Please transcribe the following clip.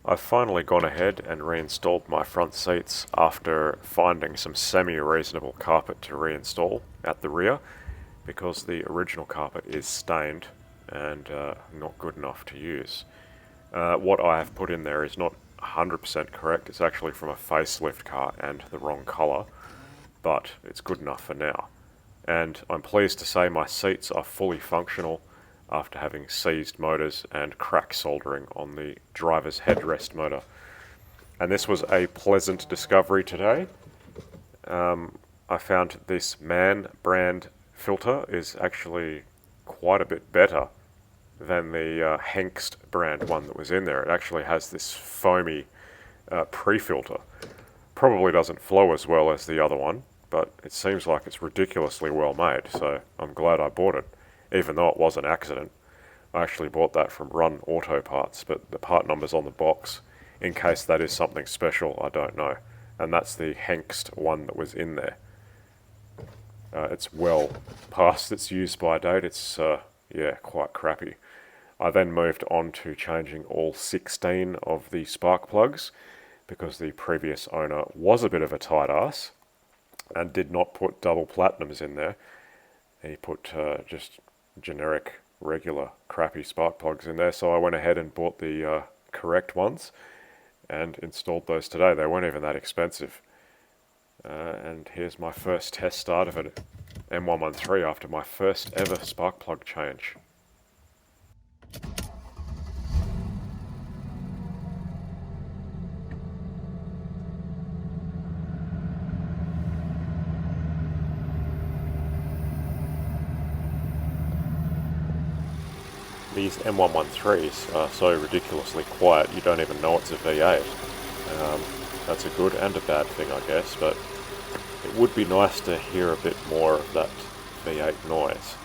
I've finally gone ahead and reinstalled my front seats after finding some semi-reasonable carpet to reinstall at the rear, because the original carpet is stained and not good enough to use. What I have put in there is not 100% correct. It's actually from a facelift car and the wrong colour, but it's good enough for now. And I'm pleased to say my seats are fully functional after having seized motors and crack soldering on the driver's headrest motor. And this was a pleasant discovery today. I found this MAN brand filter is actually quite a bit better than the Hengst brand one that was in there. It actually has this foamy pre-filter. Probably doesn't flow as well as the other one, but it seems like it's ridiculously well made, so I'm glad I bought it, even though it was an accident. I actually bought that from Run Auto Parts, but the part number's on the box. In case that is something special, I don't know. And that's the Hengst one that was in there. It's well past its use-by date. It's, quite crappy. I then moved on to changing all 16 of the spark plugs, because the previous owner was a bit of a tight ass and did not put double platinums in there. He put just generic, regular, crappy spark plugs in there, so I went ahead and bought the correct ones and installed those today. They weren't even that expensive. And here's my first test start of it, M113, after my first ever spark plug change. These M113s are so ridiculously quiet you don't even know it's a V8. That's a good and a bad thing, I guess, but it would be nice to hear a bit more of that V8 noise.